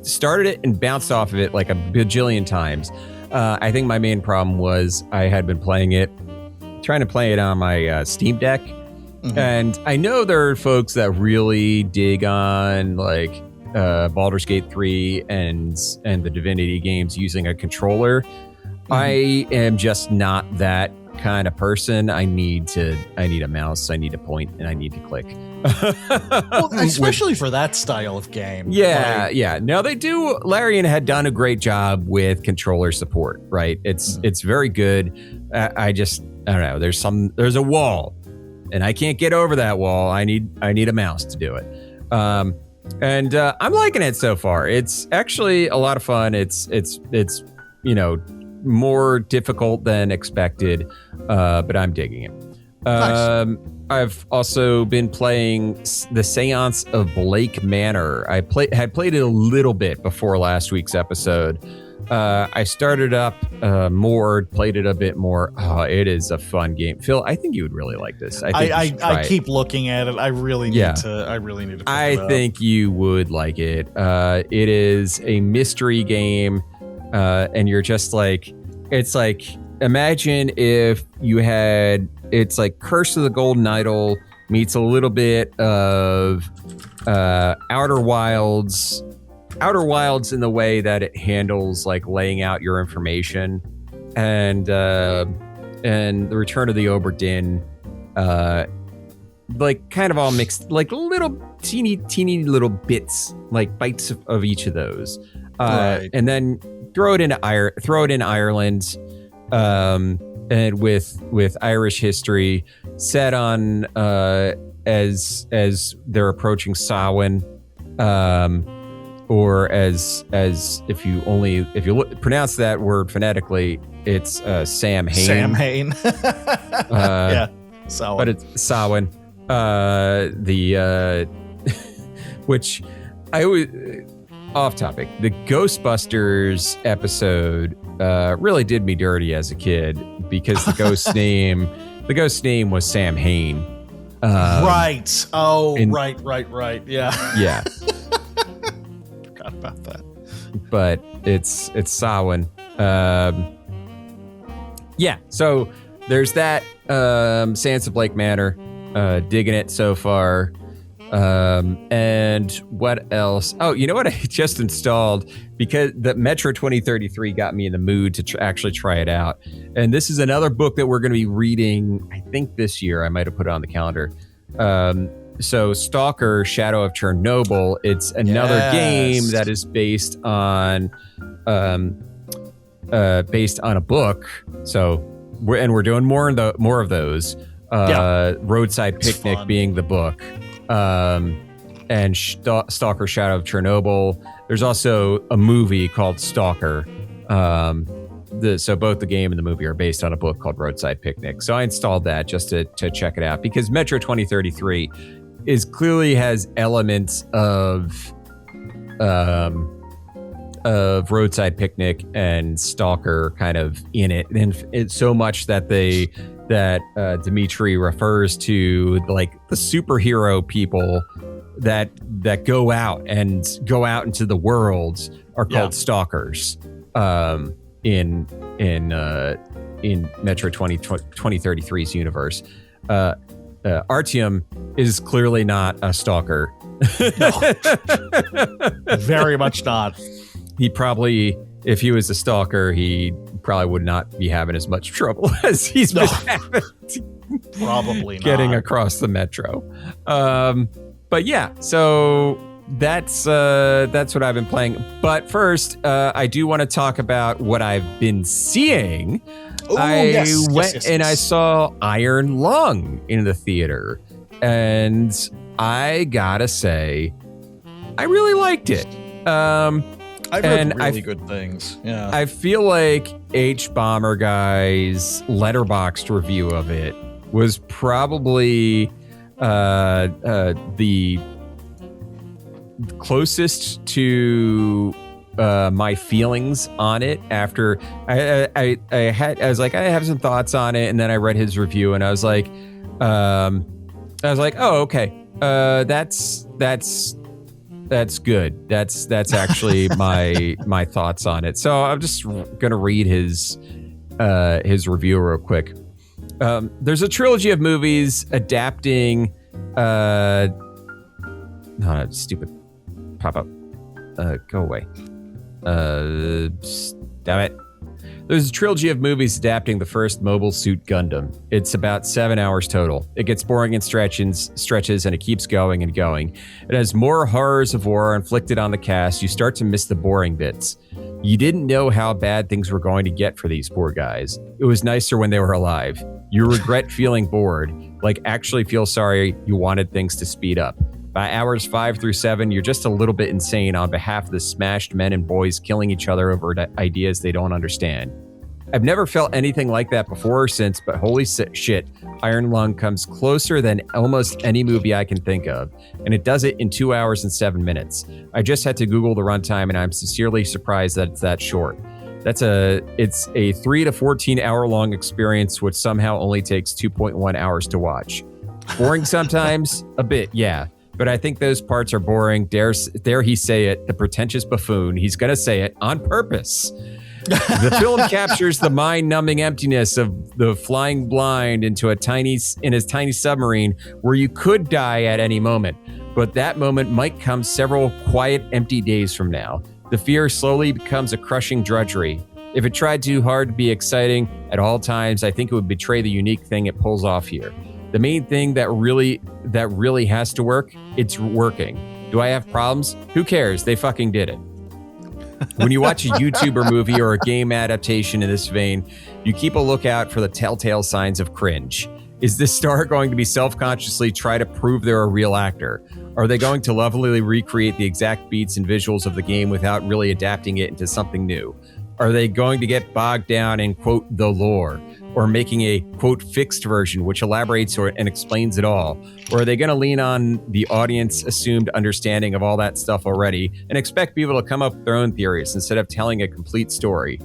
started it and bounced off of it like a bajillion times. I think my main problem was I had been trying to play it on my Steam Deck. Mm-hmm. And I know there are folks that really dig on like Baldur's Gate 3 and the Divinity games using a controller. Mm-hmm. I am just not that kind of person. I need a mouse, I need to point, and I need to click. Well, especially for that style of game. Yeah, yeah. Now Larian had done a great job with controller support, right? It's very good. I don't know. There's a wall, and I can't get over that wall. I need a mouse to do it. And I'm liking it so far. It's actually a lot of fun. It's more difficult than expected, but I'm digging it. Nice. I've also been playing The Seance of Blake Manor. I had played it a little bit before last week's episode. I started up more, played it a bit more. Oh, it is a fun game. Phil, I think you would really like this. I keep looking at it. I really need to. I think you would like it. It is a mystery game, and you're just like, it's like, imagine if you had, it's like Curse of the Golden Idol meets a little bit of Outer Wilds in the way that it handles like laying out your information, and the Return of the Obra Dinn, like kind of all mixed, like little teeny little bits, like bites of each of those, Right. and then throw it in Ireland, and with Irish history set on as they're approaching Samhain, or as if you pronounce that word phonetically, it's Sam Hain. Sam Hain. Yeah. So, but it's Samhain. Which I always, off topic, the Ghostbusters episode really did me dirty as a kid, because the ghost's name was Sam Hain. right. Oh, right. Yeah. Yeah. Forgot about that. But it's Samhain. Yeah. So there's that. Sands of Lake Manor. Digging it so far. And what else? Oh, you know what I just installed, because the Metro 2033 got me in the mood to actually try it out. And this is another book that we're going to be reading, I think this year. I might have put it on the calendar. So Stalker, Shadow of Chernobyl. It's another game that is based on a book. So we're doing more of those. Roadside Picnic being the book, and Stalker, Shadow of Chernobyl. There's also a movie called Stalker. So both the game and the movie are based on a book called Roadside Picnic. So I installed that just to check it out, because Metro 2033 clearly has elements of Roadside Picnic and Stalker kind of in it, and it's so much that Dimitri refers to, like, the superhero people that go out into the world are called stalkers in Metro 2033's universe. Artyom is clearly not a stalker. No. Very much not. He probably, if he was a stalker, he probably would not be having as much trouble as he's been having. Probably not. Getting across the metro. But yeah, so that's what I've been playing. But first, I do want to talk about what I've been seeing. Ooh, I went yes. and I saw Iron Lung in the theater, and I gotta say, I really liked it. I've heard really good things. Yeah. I feel like H Bomber Guy's Letterboxd review of it was probably the closest to my feelings on it. After I was like, I have some thoughts on it, and then I read his review, and I was like, oh, okay, that's good. That's actually my thoughts on it. So I'm just gonna read his review real quick. There's a trilogy of movies adapting. No, stupid pop-up. Go away. Damn it. There's a trilogy of movies adapting the first Mobile Suit Gundam. It's about 7 hours total. It gets boring in stretches, and it keeps going and going. It has more horrors of war inflicted on the cast. You start to miss the boring bits. You didn't know how bad things were going to get for these poor guys. It was nicer when they were alive. You regret feeling bored, like actually feel sorry you wanted things to speed up. By hours 5 through 7, you're just a little bit insane on behalf of the smashed men and boys killing each other over ideas they don't understand. I've never felt anything like that before or since, but holy shit, Iron Lung comes closer than almost any movie I can think of, and it does it in 2 hours and 7 minutes. I just had to Google the runtime, and I'm sincerely surprised that it's that short. It's a 3 to 14 hour long experience, which somehow only takes 2.1 hours to watch. Boring sometimes? A bit, yeah. But I think those parts are boring. Dare he say it, the pretentious buffoon. He's going to say it on purpose. The film captures the mind-numbing emptiness of the flying blind in his tiny submarine, where you could die at any moment. But that moment might come several quiet, empty days from now. The fear slowly becomes a crushing drudgery. If it tried too hard to be exciting at all times, I think it would betray the unique thing it pulls off here. The main thing that really has to work, it's working. Do I have problems? Who cares? They fucking did it. When you watch a YouTuber movie or a game adaptation in this vein, you keep a lookout for the telltale signs of cringe. Is this star going to be self-consciously try to prove they're a real actor? Are they going to lovingly recreate the exact beats and visuals of the game without really adapting it into something new? Are they going to get bogged down in, quote, the lore, or making a, quote, fixed version which elaborates and explains it all? Or are they going to lean on the audience assumed understanding of all that stuff already and expect people to come up with their own theories instead of telling a complete story?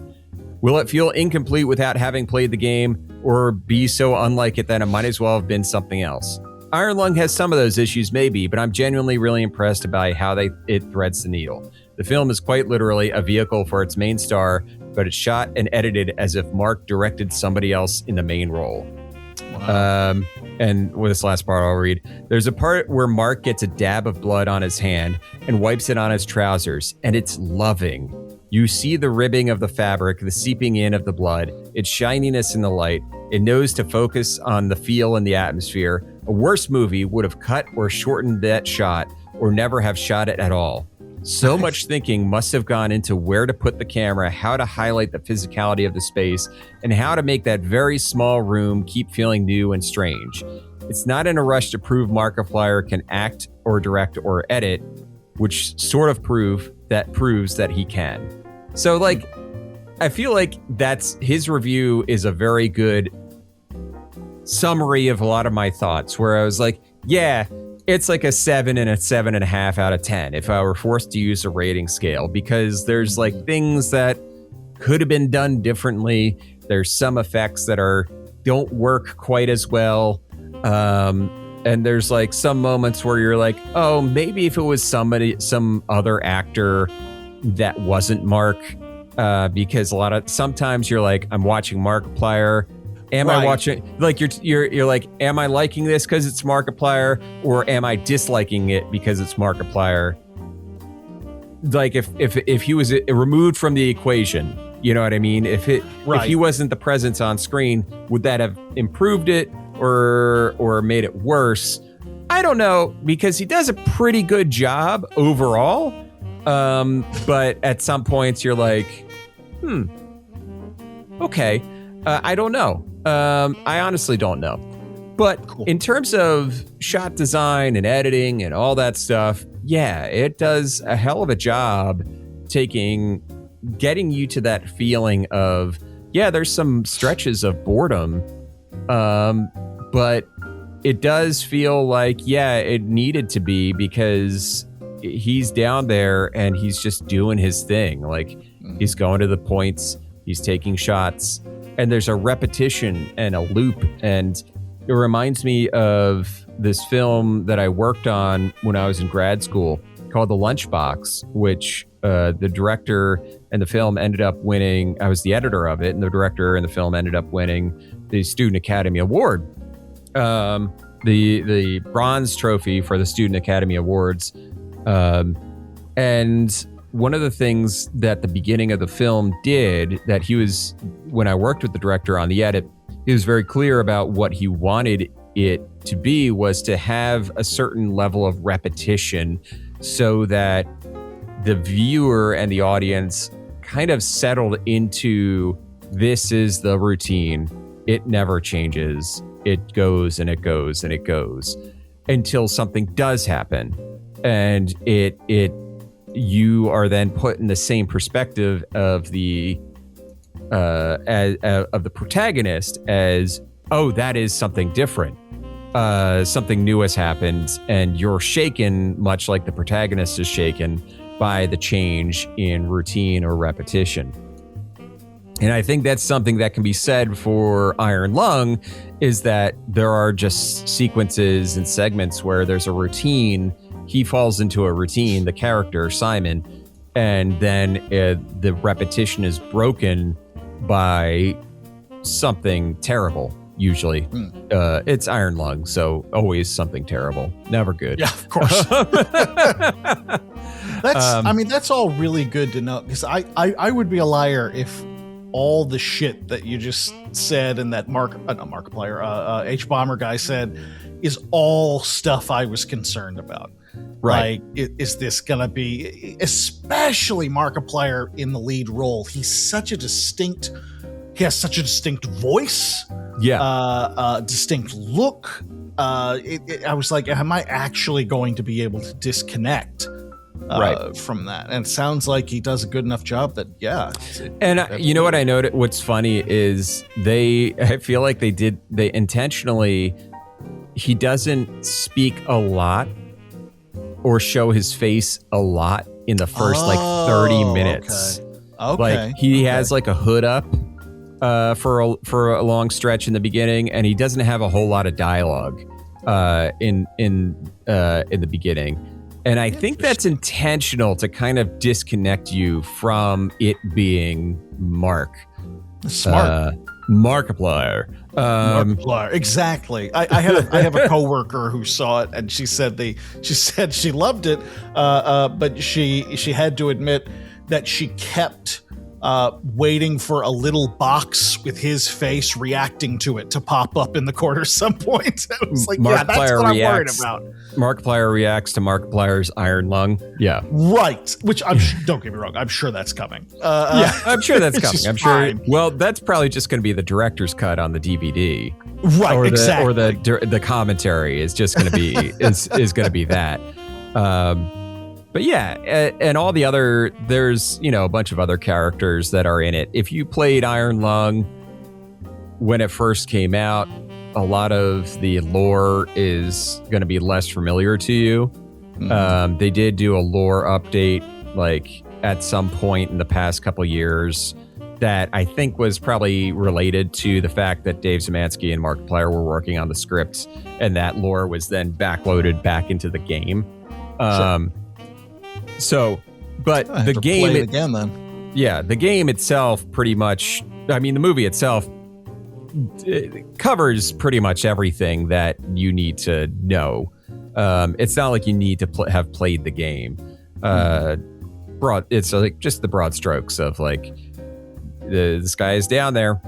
Will it feel incomplete without having played the game, or be so unlike it that it might as well have been something else? Iron Lung has some of those issues, maybe, but I'm genuinely really impressed by how it threads the needle. The film is quite literally a vehicle for its main star, but it's shot and edited as if Mark directed somebody else in the main role. Wow. And with this last part I'll read. There's a part where Mark gets a dab of blood on his hand and wipes it on his trousers, and it's loving. You see the ribbing of the fabric, the seeping in of the blood, its shininess in the light. It knows to focus on the feel and the atmosphere. A worse movie would have cut or shortened that shot, or never have shot it at all. So much thinking must have gone into where to put the camera, how to highlight the physicality of the space, and how to make that very small room keep feeling new and strange. It's not in a rush to prove Markiplier can act or direct or edit, which sort of proves that he can. So, like, I feel like that's his review is a very good summary of a lot of my thoughts, where I was like, yeah, it's like a 7 and a 7.5 out of 10 if I were forced to use a rating scale, because there's like things that could have been done differently. There's some effects that don't work quite as well. And there's like some moments where you're like, oh, maybe if it was some other actor that wasn't Mark, because sometimes you're like, I'm watching Markiplier. I watching, like, you're like, am I liking this because it's Markiplier, or am I disliking it because it's Markiplier? Like, if he was removed from the equation, you know what I mean? If he wasn't the presence on screen, would that have improved it or made it worse? I don't know, because he does a pretty good job overall. But at some points you're like, okay, I don't know. I honestly don't know. But cool. In terms of shot design and editing and all that stuff, yeah, it does a hell of a job getting you to that feeling of, yeah, there's some stretches of boredom, but it does feel like, yeah, it needed to be, because he's down there and he's just doing his thing. Like, he's going to the points, he's taking shots, and there's a repetition and a loop. And it reminds me of this film that I worked on when I was in grad school called The Lunchbox, which the director and the film ended up winning. I was the editor of it, and the director and the film ended up winning the Student Academy Award, the bronze trophy for the Student Academy Awards. And one of the things that the beginning of the film did, that when I worked with the director on the edit, he was very clear about what he wanted it to be, was to have a certain level of repetition so that the viewer and the audience kind of settled into, this is the routine. It never changes. It goes and it goes and it goes until something does happen. And you are then put in the same perspective of the protagonist as, oh, that is something different. Something new has happened, and you're shaken, much like the protagonist is shaken by the change in routine or repetition. And I think that's something that can be said for Iron Lung, is that there are just sequences and segments where there's a routine. He falls into a routine, the character, Simon, and then the repetition is broken by something terrible, usually. It's Iron Lung, so always something terrible. Never good. Yeah, of course. That's all really good to know, because I would be a liar if all the shit that you just said and that H Bomber guy said is all stuff I was concerned about. Right. Like, is this gonna be, especially Markiplier in the lead role? He has such a distinct voice. Yeah. Distinct look. I was like, am I actually going to be able to disconnect from that? And it sounds like he does a good enough job that, you know what I noticed? What's funny is I feel like they intentionally, he doesn't speak a lot or show his face a lot in the first 30 minutes. Okay. Like he has like a hood up for a long stretch in the beginning, and he doesn't have a whole lot of dialogue in the beginning. And I think that's intentional to kind of disconnect you from it being Mark. Smart. Markiplier. Markiplier. Exactly. I have a coworker who saw it, and she said she loved it, but she had to admit that she kept waiting for a little box with his face reacting to it to pop up in the corner some point. I was like, that's what I'm worried about. Markiplier reacts to Markiplier's iron lung. Yeah. Right. Which don't get me wrong, I'm sure that's coming. I'm sure that's coming. I'm fine. sure. Well, that's probably just going to be the director's cut on the DVD. Right. Or exactly. the commentary is just going to be is going to be that. But yeah, and all the other, there's, a bunch of other characters that are in it. If you played Iron Lung when it first came out, a lot of the lore is going to be less familiar to you. Mm-hmm. They did do a lore update, like at some point in the past couple years, that I think was probably related to the fact that Dave Zemansky and Markiplier were working on the script, and that lore was then backloaded back into the game. Sure. So, but the game play it again then. Yeah, the game itself pretty much, the movie itself covers pretty much everything that you need to know. It's not like you need to have played the game. It's like just the broad strokes of like this guy is down there.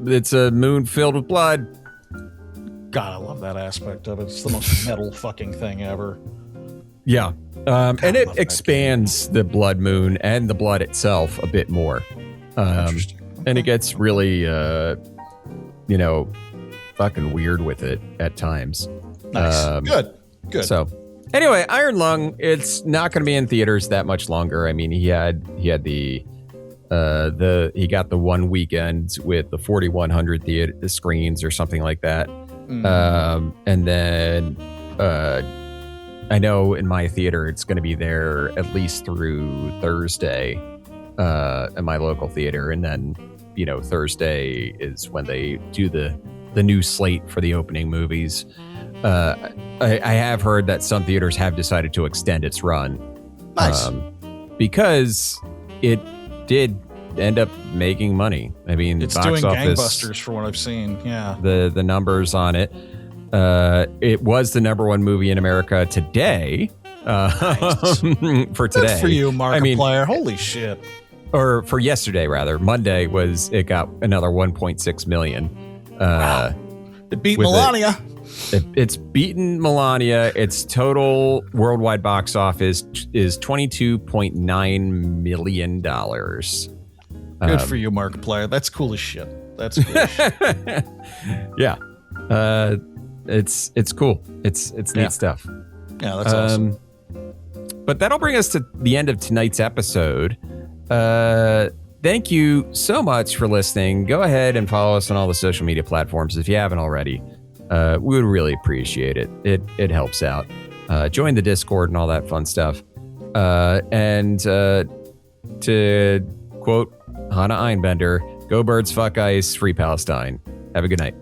It's a moon filled with blood. God, I love that aspect of it. It's the most metal fucking thing ever. Yeah. And it expands the blood moon and the blood itself a bit more. Interesting. And it gets really, fucking weird with it at times. Nice. Good. So anyway, Iron Lung, it's not going to be in theaters that much longer. I mean, he got the 1 weekend with the 4,100 theater screens or something like that. And then, I know in my theater, it's going to be there at least through Thursday at my local theater. And then, Thursday is when they do the new slate for the opening movies. I have heard that some theaters have decided to extend its run. Nice. Because it did end up making money. I mean, it's box doing office, gangbusters for what I've seen. Yeah. The numbers on it. It was the number one movie in America today. Nice. For today. Good for you, Markiplier. Holy shit. Or for yesterday, rather. Monday it got another 1.6 million. Wow. It beat Melania. It's beaten Melania. Its total worldwide box office is $22.9 million. Good for you, Markiplier. That's cool as shit. That's cool as shit. Yeah. It's cool. It's neat stuff. Yeah, that's awesome. But that'll bring us to the end of tonight's episode. Thank you so much for listening. Go ahead and follow us on all the social media platforms if you haven't already. We would really appreciate it. It helps out. Join the Discord and all that fun stuff. And to quote Hannah Einbender, go birds, fuck ice, free Palestine. Have a good night.